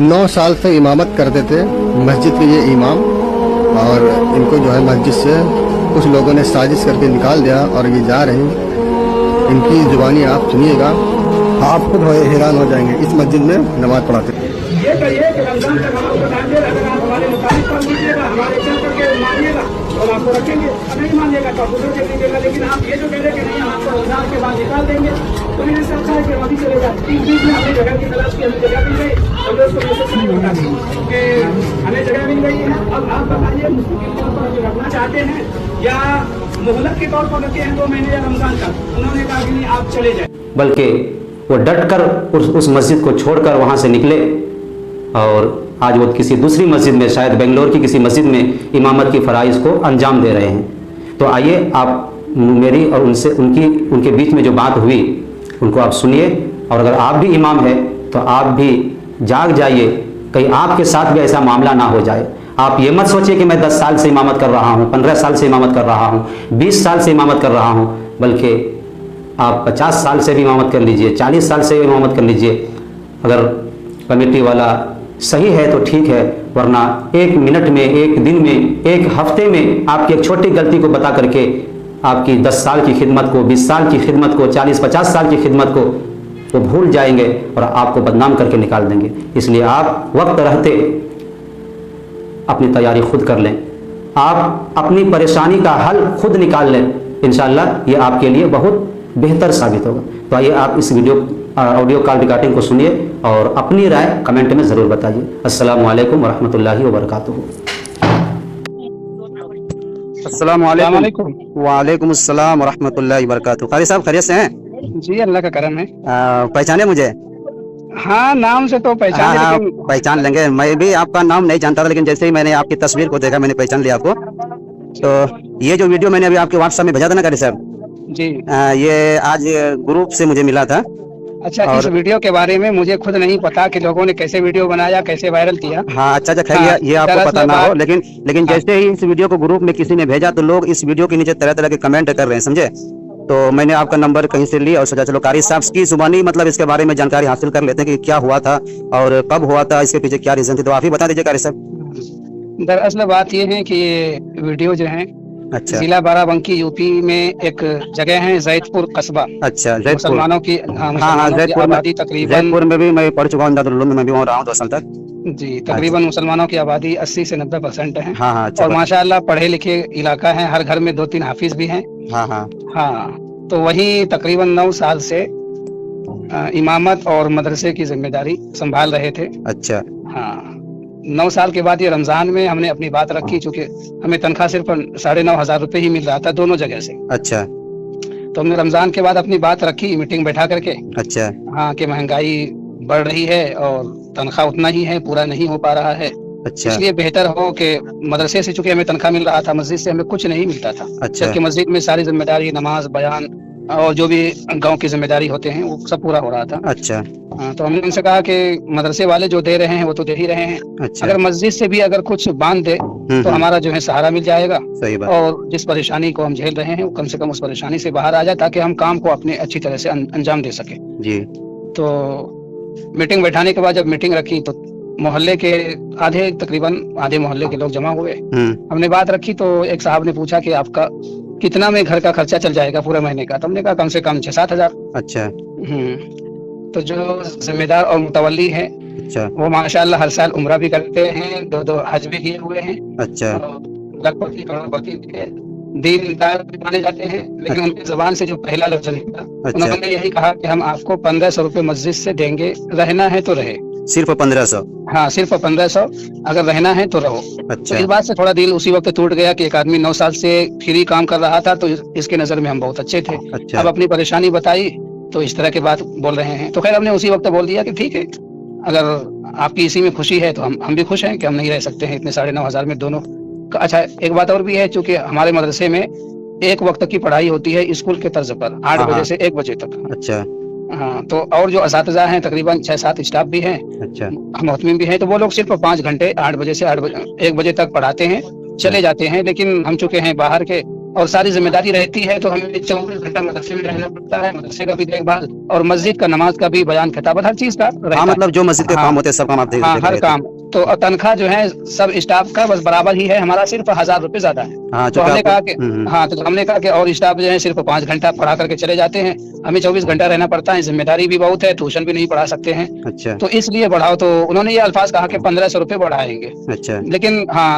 9 साल से इमामत करते थे मस्जिद के ये इमाम, और इनको जो है मस्जिद से कुछ लोगों ने साजिश करके निकाल दिया और ये जा रहे हैं। इनकी जुबानी आप सुनिएगा, आप खुद हैरान हो जाएंगे। इस मस्जिद में नमाज पढ़ाते हैं। ये कहिए कि रमजान तक हम आपको टाइम दे रहे हैं, अगर आप हमारे मुताबिक काम कीजिएगा, हमारे चल करके मानिएगा तो आपको रखेंगे, नहीं मानिएगा तो आपको नहीं दीजिएगा। लेकिन आप ये जो कह रहे हैं कि नहीं हम आपको रमजान के बाद निकाल देंगे, तो मेरे से अच्छा है कि अभी चले जाए। तीन बीच में हमने जगह की तलाश की, हमें जगह मिल गई, हम उसको मैसेज नहीं बता दी कि हमें जगह मिल गई है। अब आप बताइए मुस्तकिल तौर पर अगर रखना चाहते हैं या मोहलत के तौर पर रखे हैं 2 महीने या रमजान तक। उन्होंने कहा कि नहीं आप चले जाए, बल्कि वो डट कर उस मस्जिद को छोड़कर वहाँ से निकले और आज वो किसी दूसरी मस्जिद में, शायद बेंगलोर की किसी मस्जिद में इमामत की फ़राइज़ को अंजाम दे रहे हैं। तो आइए आप मेरी और उनके बीच में जो बात हुई उनको आप सुनिए, और अगर आप भी इमाम हैं तो आप भी जाग जाइए, कहीं आपके साथ भी ऐसा मामला ना हो जाए। आप ये मत सोचिए कि मैं 10 साल से इमामत कर रहा हूँ, 15 साल से इमामत कर रहा हूँ, 20 साल से इमामत कर रहा हूँ, बल्कि आप 50 साल से भी इमामत कर लीजिए, 40 साल से भी इमामत कर लीजिए। अगर कमेटी वाला सही है तो ठीक है, वरना 1 मिनट में, 1 दिन में, 1 हफ्ते में आपकी एक छोटी गलती को बता करके आपकी 10 साल की खिदमत को, 20 साल की खिदमत को, 40-50 साल की खिदमत को वो भूल जाएंगे और आपको बदनाम करके निकाल देंगे। इसलिए आप वक्त रहते अपनी तैयारी खुद कर लें, आप अपनी परेशानी का हल खुद निकाल लें, इंशाअल्लाह ये आपके लिए बहुत बेहतर साबित होगा। तो आइए आप इस ऑडियो कॉल रिकॉर्डिंग को सुनिए और अपनी राय कमेंट में ज़रूर बताइए। अस्सलामु अलैकुम वरहमतुल्लाहि वबरकातुहू। अस्सलामु अलैकुम। वालेकुम अस्सलाम वरहमतुल्लाहि वबरकातुहू। कारी साहब खैरियत से हैं? जी अल्लाह का करम है। पहचाने मुझे? हाँ, नाम से तो पहचान, हाँ, लेकिन पहचान लेंगे। मैं भी आपका नाम नहीं जानता था, लेकिन जैसे ही मैंने आपकी तस्वीर को देखा मैंने पहचान लिया आपको। तो ये जो वीडियो मैंने अभी आपके व्हाट्सएप में भेजा था ना कारी साहब जी, ये आज ग्रुप से मुझे मिला था। अच्छा, इस वीडियो के बारे में मुझे खुद नहीं पता कि लोगों ने कैसे वीडियो बनाया, कैसे वायरल किया। हाँ, अच्छा खैर ये आपको पता ना हो, लेकिन जैसे ही इस वीडियो को ग्रुप में किसी ने भेजा तो लोग इस वीडियो के नीचे तरह तरह के कमेंट कर रहे हैं, समझे। तो मैंने आपका नंबर कहीं से ली और सोचा चलो कारी साहब की जुबानी मतलब इसके बारे में जानकारी हासिल कर लेते हैं कि क्या हुआ था और कब हुआ था, इसके पीछे क्या रीजन थी। तो आप ही बता दीजिए कारी साहब। दरअसल बात ये है कि ये वीडियो जो है, अच्छा, जिला बाराबंकी यूपी में एक जगह है जैदपुर कस्बा। अच्छा, जैदपुर मुसलमानों की, हाँ, जैदपुर में भी मैं पढ़ चुका हूँ, दारुल उलूम में मैं भी वहाँ रहा हूँ 2 साल तक। जी, तकरीबन मुसलमानों की आबादी 80 से 90% है। हाँ, अच्छा, और माशाअल्लाह पढ़े लिखे इलाका है, हर घर में 2-3 हाफिज भी हैं। हाँ, तो वही तकरीबन 9 साल से इमामत और मदरसे की जिम्मेदारी संभाल रहे थे। अच्छा, हाँ, 9 साल के बाद ये रमजान में हमने अपनी बात रखी, चूंकि हमें तनख्वाह सिर्फ 9,500 रुपए ही मिल रहा था दोनों जगह से। अच्छा, तो हमने रमजान के बाद अपनी बात रखी, मीटिंग बैठा करके। अच्छा, हाँ, कि महंगाई बढ़ रही है और तनख्वाह उतना ही है, पूरा नहीं हो पा रहा है। अच्छा, इसलिए बेहतर हो कि मदरसे से चूंकि हमें तनख्वाह मिल रहा था, मस्जिद से हमें कुछ नहीं मिलता था। अच्छा, जबकि मस्जिद में सारी जिम्मेदारी, नमाज, बयान और जो भी गांव की जिम्मेदारी होते हैं वो सब पूरा हो रहा था। अच्छा, तो हमने उनसे कहा कि मदरसे वाले जो दे रहे हैं वो तो दे ही रहे हैं, अच्छा, अगर मस्जिद से भी अगर कुछ बांध दे तो हमारा जो है सहारा मिल जाएगा। सही बात। और जिस परेशानी को हम झेल रहे हैं वो कम से कम उस परेशानी से बाहर आ जाए, ताकि हम काम को अपने अच्छी तरह से अंजाम दे सके जी। तो मीटिंग बैठाने के बाद जब मीटिंग रखी तो मोहल्ले के तकरीबन आधे मोहल्ले के लोग जमा हुए। हमने बात रखी तो एक साहब ने पूछा कि आपका कितना में घर का खर्चा चल जाएगा पूरे महीने का। तो हमने कहा कम से कम 6-7 हजार। अच्छा। तो जो जिम्मेदार और मुतवल्ली है, अच्छा, वो माशाअल्लाह हर साल उम्रा भी करते हैं, 2 हज भी किए हुए हैं। अच्छा, लगभग करोड़पति दीनदार भी माने जाते हैं, लेकिन उनकी जुबान से जो पहला लफ्ज निकला, उन्होंने यही कहा कि हम आपको 1500 रुपए मस्जिद से देंगे, रहना है तो रहे। सिर्फ 1500? हाँ, सिर्फ 1500, अगर रहना है तो रहो। अच्छा। तो इस बात से थोड़ा दिल उसी वक्त टूट गया कि एक आदमी 9 साल से फ्री काम कर रहा था, तो इसके नजर में हम बहुत अच्छे थे। अच्छा। अब अपनी परेशानी बताई तो इस तरह की बात बोल रहे हैं। तो खैर हमने उसी वक्त बोल दिया कि ठीक है, अगर आपकी इसी में खुशी है तो हम भी खुश हैं कि हम नहीं रह सकते हैं इतने 9,500 में दोनों। अच्छा, एक बात और भी है, चूंकि हमारे मदरसे में एक वक्त की पढ़ाई होती है स्कूल के तर्ज पर, 8 बजे से 1 बजे तक। अच्छा। हाँ, तो और जो असातिज़ा हैं तकरीबन 6-7 स्टाफ भी हैं। अच्छा। मोहतमिम भी हैं, तो वो लोग सिर्फ 5 घंटे 8 बजे से 1 बजे तक पढ़ाते हैं, चले जाते हैं। लेकिन हम चुके हैं बाहर के, और सारी जिम्मेदारी रहती है, तो हमें 24 घंटा मदरसे में रहना पड़ता है, मदरसे का भी देखभाल और मस्जिद का नमाज का भी बयान खिताबत हर चीज का रहता हाँ, है। मतलब जो मस्जिद के काम होते हैं सब काम आप देख हाँ, देख हर रहे थे। काम। तो तनख्वाह जो है सब स्टाफ का बस बराबर ही है, हमारा सिर्फ 1000 रुपए ज्यादा है। हाँ, तो हमने कहा कि हाँ, तो हमने कहा कि और स्टाफ जो है सिर्फ 5 घंटा पढ़ा करके चले जाते हैं, हमें 24 घंटा रहना पड़ता है, जिम्मेदारी भी बहुत है, ट्यूशन भी नहीं पढ़ा सकते हैं, अच्छा तो इसलिए बढ़ाओ। तो उन्होंने ये अल्फाज कहा कि 1500 रुपए बढ़ाएंगे। अच्छा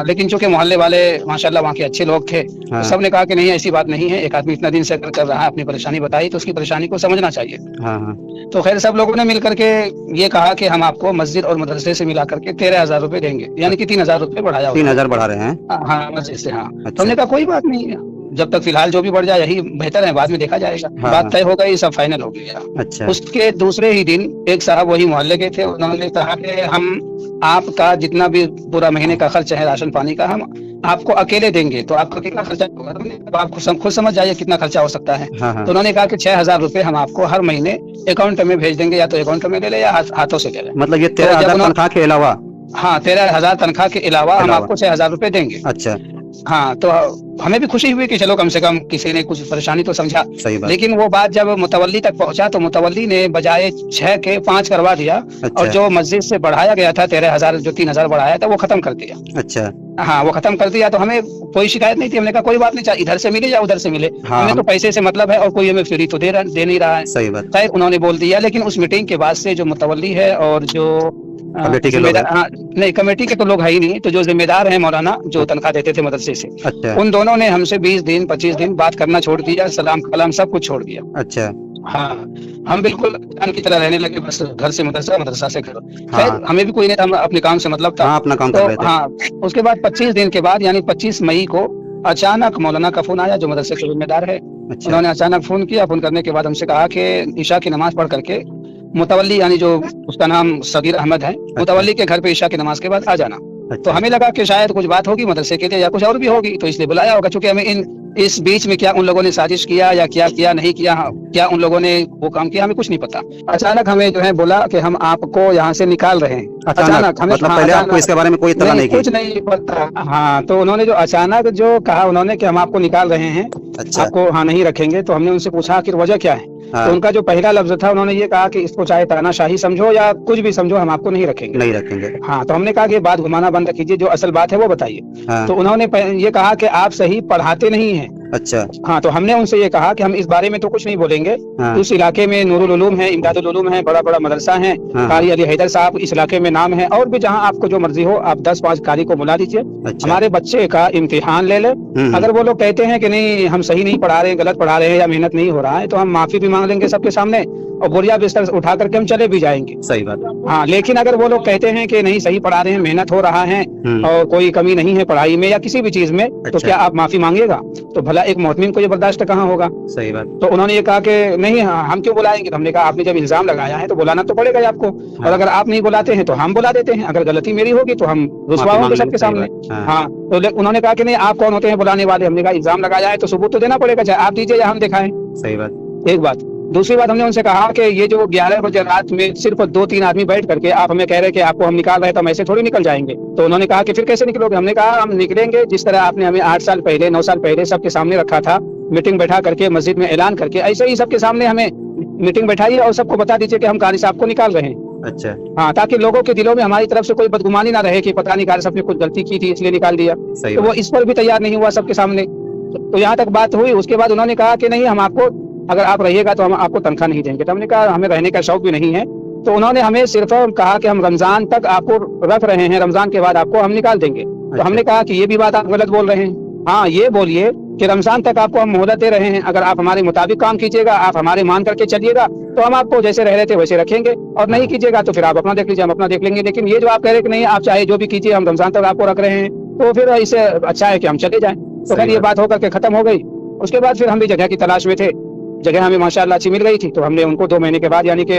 लेकिन चूंकि मोहल्ले वाले माशाल्लाह वहाँ के अच्छे लोग थे, हाँ। तो सबने कहा कि नहीं ऐसी बात नहीं है, एक आदमी इतना दिन से कर रहा है, अपनी परेशानी बताई तो उसकी परेशानी को समझना चाहिए। हाँ हाँ तो खैर सब लोगों ने मिलकर के ये कहा कि हम आपको मस्जिद और मदरसे से मिला करके 13,000 रुपए देंगे, यानी कि 3,000 रुपए बढ़ाया होगा। 3000 बढ़ा रहे हैं। हाँ, मस्जिद से। हाँ, अच्छा। तो हमने कहा कोई बात नहीं है, जब तक फिलहाल जो भी बढ़ जाए यही बेहतर है, बाद में देखा जाएगा। हाँ, बात तय हो गई, सब फाइनल हो गया। अच्छा उसके दूसरे ही दिन एक साहब वही मोहल्ले के थे, उन्होंने कहा कि हम आपका जितना भी पूरा महीने का खर्च है राशन पानी का, हम आपको अकेले देंगे, तो आपका कितना खर्चा होगा? तो आप खुद समझ जाइए कितना खर्चा हो सकता है। हाँ हाँ तो उन्होंने कहा कि 6,000 रुपए हम आपको हर महीने अकाउंट में भेज देंगे, या तो अकाउंट में ले ले या हाथों से ले ले। मतलब ये तो 13,000 जब तनख्वाह के अलावा? हाँ, 13,000 तनख्वाह के अलावा हम आपको 6,000 रुपए देंगे। अच्छा हाँ, तो हमें भी खुशी हुई कि चलो कम से कम किसी ने कुछ परेशानी तो समझा। सही बात। लेकिन वो बात जब मुतवल्ली तक पहुंचा तो मुतवल्ली ने बजाय 6 के 5 करवा दिया। अच्छा। और जो मस्जिद से बढ़ाया गया था 13,000, जो 3,000 बढ़ाया था वो खत्म कर दिया। अच्छा हाँ, वो खत्म कर दिया। तो हमें कोई शिकायत नहीं थी, हमने कहा कोई बात नहीं, इधर से मिले या उधर से मिले, हाँ, हमें तो पैसे से मतलब है और कोई हमें फ्री तो दे नहीं रहा है। सही बात। खैर उन्होंने बोल दिया। लेकिन उस मीटिंग के बाद से जो मुतवल्ली है और जो कमेटी के लोग हैं? हाँ, नहीं कमेटी के तो लोग है ही नहीं, तो जो जिम्मेदार है मौलाना जो तनख्वाह देते थे मदरसे से, अच्छा उन दोनों ने हमसे 20 दिन 25 दिन बात करना छोड़ दिया, सलाम कलाम सब कुछ छोड़ दिया। अच्छा हाँ, हम बिल्कुल जान की तरह रहने लगे, बस घर से मदरसा, मदरसा से घर। खैर हाँ। हमें भी कोई नहीं था, हम अपने काम से मतलब था। हाँ, अपना काम कर तो रहे थे। हाँ, उसके बाद 25 दिन के बाद यानी 25 मई को अचानक मौलाना का फोन आया, जो मदरसे के जिम्मेदार है। अच्छा उन्होंने अचानक फोन किया। फोन करने के बाद हमसे कहा कि ईशा की नमाज पढ़ करके मुतवल्ली यानी जो उसका नाम सगीर अहमद है, मुतवल्ली के घर पे ईशा की नमाज के बाद आ जाना। तो अच्छा हमें लगा कि शायद कुछ बात होगी मदरसे के लिए या कुछ और भी होगी, तो इसलिए बुलाया होगा। क्योंकि हमें इस बीच में क्या उन लोगों ने साजिश किया या क्या नहीं किया, क्या उन लोगों ने वो काम किया, हमें कुछ नहीं पता। अचानक हमें जो है बोला कि हम आपको यहाँ से निकाल रहे हैं। अचानक हमें मतलब हाँ, पहले अचानक- आपको इसके बारे में कोई इत्तला नहीं कुछ की? नहीं पता। हाँ, तो उन्होंने जो अचानक जो कहा उन्होंने कि हम आपको निकाल रहे हैं, अच्छा आपको हाँ नहीं रखेंगे। तो हमने उनसे पूछा कि वजह क्या है। हाँ। तो उनका जो पहला लफ्ज था उन्होंने ये कहा कि इसको चाहे तानाशाही समझो या कुछ भी समझो, हम आपको नहीं रखेंगे। नहीं रखेंगे। हाँ, तो हमने कहा कि बात घुमाना बंद कीजिए, जो असल बात है वो बताइए। हाँ तो उन्होंने ये कहा कि आप सही पढ़ाते नहीं हैं। अच्छा हाँ, तो हमने उनसे ये कहा कि हम इस बारे में तो कुछ नहीं बोलेंगे। हाँ उस इलाके में नूरुल उलूम है, इमदादुल उलूम है, बड़ा बड़ा मदरसा है, हाँ। कारी अली हैदर साहब इस इलाके में नाम है, और भी जहाँ आपको जो मर्जी हो आप 10-5 कारी को बुला दीजिए, अच्छा हमारे बच्चे का इम्तिहान ले ले। अगर वो लोग कहते हैं कि नहीं हम सही नहीं पढ़ा रहे हैं, गलत पढ़ा रहे हैं या मेहनत नहीं हो रहा है, तो हम माफी भी मांग लेंगे सबके सामने और बोरिया बिस्तर उठा करके हम चले भी जाएंगे। सही बात। हाँ, लेकिन अगर वो लोग कहते हैं कि नहीं सही पढ़ा रहे हैं, मेहनत हो रहा है और कोई कमी नहीं है पढ़ाई में या किसी भी चीज में, तो अच्छा। क्या आप माफी मांगेगा? तो भला एक मोहतमिन को ये बर्दाश्त कहाँ होगा? सही बात। तो उन्होंने ये कहा कि नहीं हम क्यों बुलाएंगे। तो हमने कहा आपने जब इल्जाम लगाया है तो बुलाना तो पड़ेगा ही आपको, और अगर आप नहीं बुलाते हैं तो हम बुला देते हैं। अगर गलती मेरी होगी तो हम रुसवा होंगे सबके सामने। हाँ, तो उन्होंने कहा कि नहीं आप कौन होते हैं बुलाने वाले। हमने कहा इल्जाम लगाया है तो सबूत तो देना पड़ेगा, चाहे आप दीजिए या हम दिखाएं। सही बात। एक बात। दूसरी बात, हमने उनसे कहा कि ये जो 11 बजे रात में सिर्फ 2-3 आदमी बैठ करके आप हमें कह रहे हैं कि आपको हम निकाल रहे हैं, तो हम ऐसे थोड़ी निकल जाएंगे। तो उन्होंने कहा कि फिर कैसे निकलोगे। हमने कहा हम निकलेंगे जिस तरह आपने हमें 8 साल पहले 9 साल पहले सबके सामने रखा था, मीटिंग बैठा करके मस्जिद में ऐलान करके, ऐसे ही सबके सामने हमें मीटिंग बैठाइए और सबको बता दीजिए कि हम कारी साहब को निकाल रहे हैं। अच्छा हाँ, ताकि लोगों के दिलों में हमारी तरफ से कोई बदगुमानी ना रहे कि पता नहीं कारी साहब ने कुछ गलती की थी इसलिए निकाल दिया। सही तो वो बात। इस पर भी तैयार नहीं हुआ सबके सामने। तो यहाँ तक बात हुई। उसके बाद उन्होंने कहा कि नहीं हम आपको, अगर आप रहिएगा तो हम आपको तनख्वाह नहीं देंगे। तो हमने कहा हमें रहने का शौक भी नहीं है। तो उन्होंने हमें सिर्फ कहा कि हम रमजान तक आपको रख रहे हैं, रमजान के बाद आपको हम निकाल देंगे। तो हमने कहा कि ये भी बात आप गलत बोल रहे हैं। हाँ, ये बोलिए कि रमजान तक आपको हम मोहलत दे रहे हैं, अगर आप हमारे मुताबिक काम कीजिएगा, आप हमारे मान करके चलिएगा तो हम आपको जैसे रह रहे थे वैसे रखेंगे, और नहीं कीजिएगा तो फिर आप अपना देख लीजिए, हम अपना देख लेंगे। लेकिन ये जो आप कह रहे हैं कि नहीं आप चाहे जो भी कीजिए हम रमजान तक आपको रख रहे हैं, तो फिर इससे अच्छा है कि हम चले जाएं। तो खैर ये बात होकर के खत्म हो गई। उसके बाद फिर हम भी जगह की तलाश में थे। जगह हमें माशाअल्लाह अच्छी मिल गई थी, तो हमने उनको 2 महीने के बाद यानी कि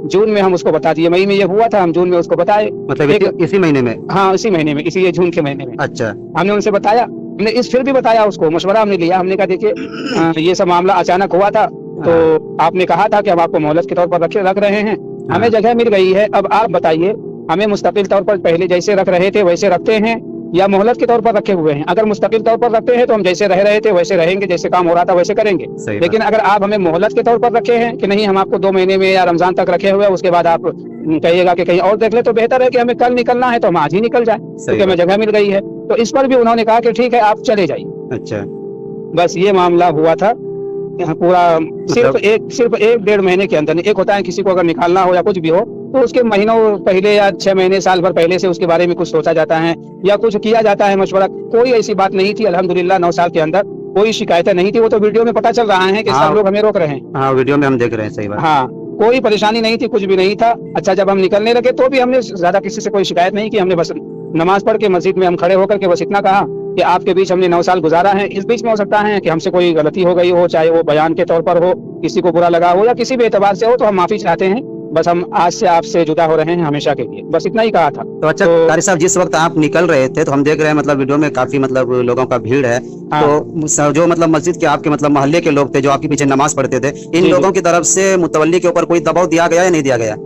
जून में हम उसको बता दिए। मई में ये हुआ था, हम जून में उसको बताए। मतलब इसी महीने में? हाँ, इसी महीने में, इसी जून के महीने में। अच्छा। हमने उनसे बताया, हमने फिर भी बताया उसको, मशवरा हमने लिया। हमने कहा देखिए ये सब मामला अचानक हुआ था, तो आपने कहा था कि हम आपको मोहलत के तौर पर रख रहे हैं, हमें जगह मिल गई है, अब आप बताइए हमें मुस्तकिल तौर पर पहले जैसे रख रहे थे वैसे रखते हैं या मोहलत के तौर पर रखे हुए हैं। अगर मुस्तकिल तौर पर रखते हैं तो हम जैसे रह रहे थे वैसे रहेंगे, जैसे काम हो रहा था वैसे करेंगे। सही लेकिन अगर आप हमें मोहलत के तौर पर रखे हैं कि नहीं हम आपको 2 महीने में या रमजान तक रखे हुए हैं, उसके बाद आप कहिएगा कि कहीं और देख ले, तो बेहतर है कि हमें कल निकलना है तो हम आज ही निकल जाए, क्योंकि हमें जगह मिल गई है। तो इस पर भी उन्होंने कहा कि ठीक है आप चले जाइए। अच्छा, बस ये मामला हुआ था। यहाँ पूरा सिर्फ 1-1.5 महीने के अंदर। एक होता है किसी को अगर निकालना हो या कुछ भी हो तो उसके महीनों पहले या 6 महीने साल भर पहले से उसके बारे में कुछ सोचा जाता है या कुछ किया जाता है मशवरा। कोई ऐसी बात नहीं थी अल्हम्दुलिल्लाह, 9 साल के अंदर कोई शिकायतें नहीं थी। वो तो वीडियो में पता चल रहा है कि सब लोग हमें रोक रहे हैं। हाँ वीडियो में हम देख रहे हैं। सही बात। हाँ, कोई परेशानी नहीं थी, कुछ भी नहीं था। अच्छा, जब हम निकलने लगे तो भी हमने ज्यादा किसी से कोई शिकायत नहीं की। हमने बस नमाज पढ़ के मस्जिद में हम खड़े होकर के बस इतना कहा कि आपके बीच हमने 9 साल गुजारा है, इस बीच में हो सकता है कि हमसे कोई गलती हो गई हो, चाहे वो बयान के तौर पर हो, किसी को बुरा लगा हो या किसी भी एतबार से हो, तो हम माफी चाहते हैं। बस हम आज से आपसे जुदा हो रहे हैं हमेशा के लिए, बस इतना ही कहा था। तो अच्छा कारी साहब, जिस वक्त आप निकल रहे थे तो हम देख रहे हैं मतलब वीडियो में काफी मतलब लोगों का भीड़ है। तो जो मतलब मस्जिद के आपके मतलब मोहल्ले के लोग थे जो आपके पीछे नमाज पढ़ते थे, इन लोगों की तरफ से मुतवल्ली के ऊपर कोई दबाव दिया गया या नहीं दिया गया?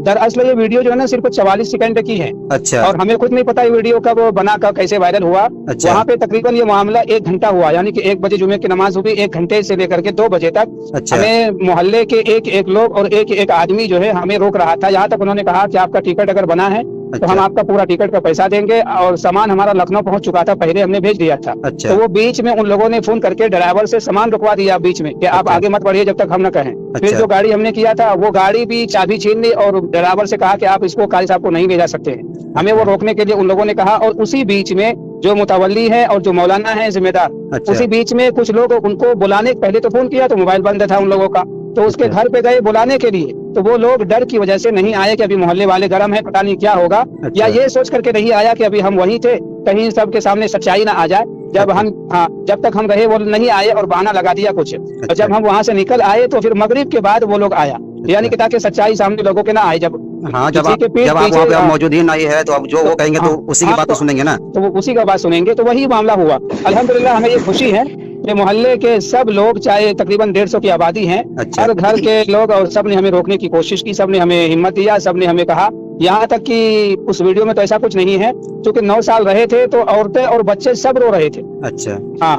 दरअसल ये वीडियो जो है ना सिर्फ 44 सेकंड की है। अच्छा। और हमें खुद नहीं पता ये वीडियो कब बना, कब कैसे वायरल हुआ। अच्छा। वहाँ पे तकरीबन ये मामला 1 घंटा हुआ, यानी कि 1 बजे जुमे की नमाज हुई, 1 घंटे से लेकर के 2 बजे तक। अच्छा। हमें मोहल्ले के एक लोग और एक आदमी जो है हमें रोक रहा था। यहाँ तक उन्होंने कहा कि आपका टिकट अगर बना है तो हम आपका पूरा टिकट का पैसा देंगे, और सामान हमारा लखनऊ पहुंच चुका था, पहले हमने भेज दिया था। अच्छा। तो वो बीच में उन लोगों ने फोन करके ड्राइवर से सामान रुकवा दिया बीच में कि आप आगे मत बढ़िए जब तक हम न कहें। फिर जो गाड़ी हमने किया था वो गाड़ी भी चाबी छीन ली और ड्राइवर से कहा कि आप इसको कारी साहब को नहीं ले जा सकते हैं। हमें वो रोकने के लिए उन लोगों ने कहा, और उसी बीच में जो मुतवल्ली है और जो मौलाना है जिम्मेदार, उसी बीच में कुछ लोग उनको बुलाने, पहले तो फोन किया तो मोबाइल बंद था उन लोगों का, तो उसके घर पे गए बुलाने के लिए, तो वो लोग डर की वजह से नहीं आए कि अभी मोहल्ले वाले गर्म है, पता नहीं क्या होगा। या ये सोच करके नहीं आया कि अभी हम वहीं थे, कहीं सबके सामने सच्चाई ना आ जाए। जब तक हम रहे वो नहीं आए और बहाना लगा दिया कुछ। और जब हम वहाँ से निकल आए तो फिर मगरिब के बाद वो लोग आया, यानी कि ताकि सच्चाई सामने लोगों के ना आए। जब आप वहाँ पे मौजूद ही नहीं है तो अब जो वो कहेंगे तो उसी की बात तो सुनेंगे ना, तो वो उसी का बात सुनेंगे। तो वही मामला हुआ। अल्हम्दुलिल्लाह हमें ये खुशी है कि मोहल्ले के सब लोग, चाहे तकरीबन 150 की आबादी है, हर घर के लोग, और सब ने हमें रोकने की कोशिश की, सब ने हमें हिम्मत दिया, सब ने हमें कहा। यहाँ तक कि उस वीडियो में तो ऐसा कुछ नहीं है, क्योंकि 9 साल रहे थे तो औरतें और बच्चे सब रो रहे थे। अच्छा। हाँ,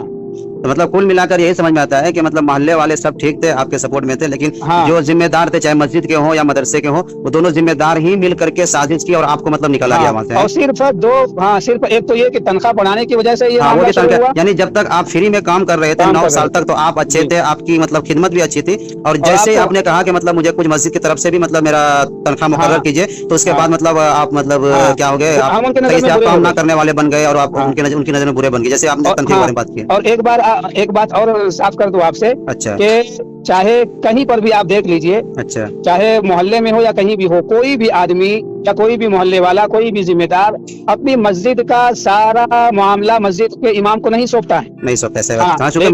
तो मतलब कुल मिलाकर यही समझ में आता है कि मतलब मोहल्ले वाले सब ठीक थे, आपके सपोर्ट में थे, लेकिन जो जिम्मेदार थे, चाहे मस्जिद के हो या मदरसे के हो, वो दोनों जिम्मेदार ही मिल करके साजिश की और आपको मतलब निकाला गया वहाँ से। और सिर्फ एक तो ये कि तनख्वाह बढ़ाने की वजह से ये मामला शुरू हुआ। यानी जब तक आप फ्री में काम कर रहे थे 9 साल तक तो आप अच्छे थे, आपकी मतलब खिदमत भी अच्छी थी। और जैसे आपने कहा कि मतलब मुझे कुछ मस्जिद की तरफ से भी मतलब मेरा तनख्वाह मुकर्रर कीजिए, तो उसके बाद मतलब आप मतलब क्या हो गए, आप काम ना करने वाले बन गए और आप उनकी नजर में बुरे बन गए, जैसे आपने तनख्वाह के बारे में बात की। और एक बात और साफ कर दूं आपसे। अच्छा। कि चाहे कहीं पर भी आप देख लीजिए, अच्छा, चाहे मोहल्ले में हो या कहीं भी हो, कोई भी आदमी या कोई भी मोहल्ले वाला, कोई भी जिम्मेदार अपनी मस्जिद का सारा मामला मस्जिद के इमाम को नहीं सौंपता है। नहीं सौंपता है।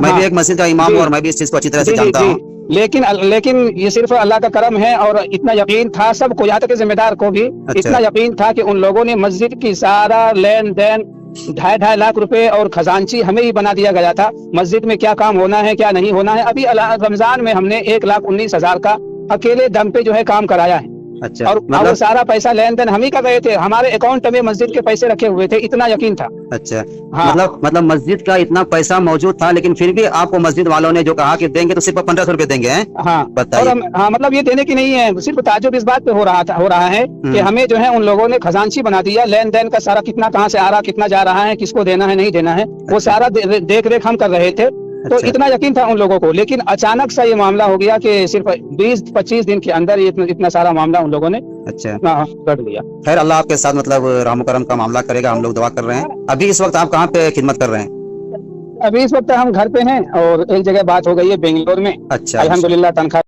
मैं भी एक मस्जिद का इमाम हूँ और मैं भी इस चीज को अच्छी तरह से जानता हूँ। लेकिन ये सिर्फ अल्लाह का करम है, और इतना यकीन था सबको, यहाँ तक जिम्मेदार को भी इतना यकीन था कि उन लोगों ने मस्जिद की सारा लेन देन 2.5 लाख रुपए और खजांची हमें ही बना दिया गया था। मस्जिद में क्या काम होना है, क्या नहीं होना है। अभी रमजान में हमने 1,19,000 का अकेले दम पे जो है काम कराया है। अच्छा। और मतलब सारा पैसा लेन देन हम ही कर रहे थे, हमारे अकाउंट में मस्जिद के पैसे रखे हुए थे, इतना यकीन था। अच्छा। हाँ। मतलब मस्जिद का इतना पैसा मौजूद था, लेकिन फिर भी आपको मस्जिद वालों ने जो कहा कि देंगे तो सिर्फ 1500 रुपए देंगे हैं। हाँ, बताइए। हाँ, मतलब ये देने की नहीं है, सिर्फ ताज्जुब इस बात पे हो रहा है कि हमें जो है उन लोगों ने खजांची बना दिया। लेन देन का सारा कितना कहाँ से आ रहा, कितना जा रहा है, किसको देना है नहीं देना है, वो सारा देख रेख हम कर रहे थे। तो इतना यकीन था उन लोगों को। लेकिन अचानक सा ये मामला हो गया कि सिर्फ 20-25 दिन के अंदर इतना सारा मामला उन लोगों ने कर लिया। खैर, अल्लाह आपके साथ मतलब रहम करम का मामला करेगा, हम लोग दुआ कर रहे हैं। अभी इस वक्त आप कहाँ पे खिदमत कर रहे हैं? अभी इस वक्त हम घर पे हैं, और एक जगह बात हो गई है बेंगलोर में। अच्छा। अल्हम्दुलिल्लाह तनख्वाह